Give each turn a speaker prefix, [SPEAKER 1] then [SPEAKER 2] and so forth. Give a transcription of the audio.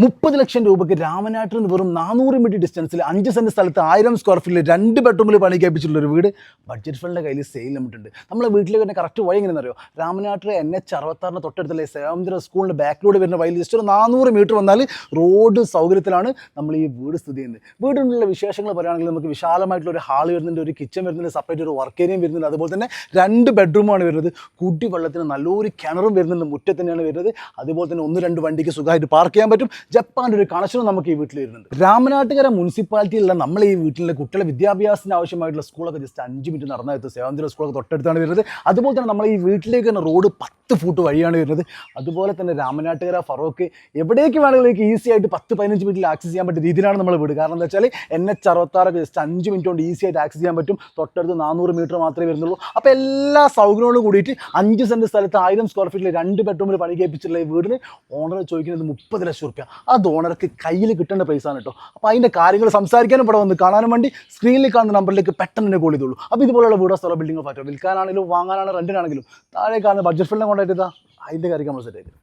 [SPEAKER 1] 30 ലക്ഷം രൂപയ്ക്ക് രാമനാട്ടിൽ നിന്ന് വെറും 400 മീറ്റർ ഡിസ്റ്റൻസിൽ 5 സെന്റ് സ്ഥലത്ത് 1000 സ്ക്വയർ ഫീറ്റിൽ 2 ബെഡ്റൂമിൽ പണി കഴിപ്പിച്ചിട്ടുള്ള ഒരു വീട് ബഡ്ജറ്റ് ഫണ്ടിൻ്റെ കയ്യിൽ സെയിൽ നമ്മിട്ടുണ്ട്. നമ്മളെ വീട്ടിലേക്ക് തന്നെ കറക്റ്റ് വഴി എങ്ങനെയെന്നറിയോ? രാമനാട്ടിലെ NH66 തൊട്ടടുത്തുള്ള സേവന്തിര സ്കൂളിൻ്റെ ബാക്കിലൂടെ വരുന്ന വഴിയിൽ ജസ്റ്റ് ഒരു 400 മീറ്റർ വന്നാൽ റോഡ് സൗകര്യത്തിലാണ് നമ്മൾ ഈ വീട് സ്ഥിതി ചെയ്യുന്നത്. വീടിനുള്ള വിശേഷങ്ങൾ പറയുകയാണെങ്കിൽ നമുക്ക് വിശാലമായിട്ടുള്ള ഒരു ഹാൾ വരുന്നുണ്ട്, ഒരു കിച്ചൺ വരുന്നുണ്ട്, സെപ്പറേറ്റ് ഒരു വർക്ക് ഏരിയയും വരുന്നുണ്ട്, അതുപോലെ തന്നെ 2 ബെഡ്റൂമാണ് വരുന്നത്. കുടിവെള്ളത്തിന് നല്ലൊരു കിണറും വരുന്നുണ്ട്, മുറ്റത്ത് തന്നെയാണ് വരുന്നത്. അതുപോലെ തന്നെ 1-2 വണ്ടിക്ക് സുഖമായിട്ട് പാർക്ക് ചെയ്യാൻ പറ്റും. ജപ്പാൻ്റെ ഒരു കണക്ഷനും നമുക്ക് ഈ വീട്ടിൽ വരുന്നുണ്ട്. രാമനാട്ടുകര മുനിസിപ്പാലിറ്റിയിലുള്ള നമ്മൾ ഈ വീട്ടിലെ കുട്ടികളെ വിദ്യാഭ്യാസത്തിന് ആവശ്യമായിട്ടുള്ള സ്കൂളൊക്കെ ജസ്റ്റ് 5 മിനിറ്റ് നടന്നെത്തും. സേവന്തിര സ്കൂളൊക്കെ തൊട്ടടുത്താണ് വരുന്നത്. അതുപോലെ തന്നെ നമ്മൾ ഈ വീട്ടിലേക്ക് തന്നെ റോഡ് 10 ഫൂട്ട് വഴിയാണ് വരുന്നത്. അതുപോലെ തന്നെ രാമനാട്ടുകര ഫറോക്ക് എവിടേക്ക് വേണമെങ്കിലും ഈസി ആയിട്ട് 10-15 മിനിറ്റിൽ ആക്സസ് ചെയ്യാൻ പറ്റിയ രീതിയിലാണ് നമ്മൾ വീട്. കാരണം എന്താ വെച്ചാൽ NH66 ജസ്റ്റ് 5 മിനിറ്റ് കൊണ്ട് ഈസി ആയിട്ട് ആക്സസ് ചെയ്യാൻ പറ്റും. തൊട്ടടുത്ത് 400 മീറ്റർ മാത്രമേ വരുന്നുള്ളൂ. അപ്പോൾ എല്ലാ സൗകര്യങ്ങളോടും കൂടിയിട്ട് 5 സെന്റ് സ്ഥലത്ത് 1000 സ്ക്വയർ ഫീറ്റിൽ 2 ബെഡ്റൂമിൽ പണി കഴിപ്പിച്ചിട്ടുള്ള ഈ വീടിന് ഓണർ ചോദിക്കുന്നത് 30 ലക്ഷം രൂപ. അത് ഓണർക്ക് കയ്യിൽ കിട്ടേണ്ട പൈസ ആണ് കേട്ടോ. അപ്പോൾ അതിൻ്റെ കാര്യങ്ങൾ സംസാരിക്കാനും ഇവിടെ വന്ന് കാണാനും വേണ്ടി സ്ക്രീനിൽ കാണുന്ന നമ്പറിലേക്ക് പെട്ടെന്ന് തന്നെ കോൾ ചെയ്തോളൂ. അപ്പോൾ ഇതുപോലുള്ള വീടോ സ്ഥലോ ബിൽഡിങ്ങോ ഫാക്ടോ വിൽക്കാനാണെങ്കിലും വാങ്ങാനാണെങ്കിലും റെൻറ്റിനാണെങ്കിലും താഴെ കാണുന്ന ബഡ്ജറ്റ് ഫണ്ടിനെ കൊണ്ടായിട്ട് അതിൻ്റെ കാര്യം നമ്മൾ സെറ്റ് ആയിരിക്കും.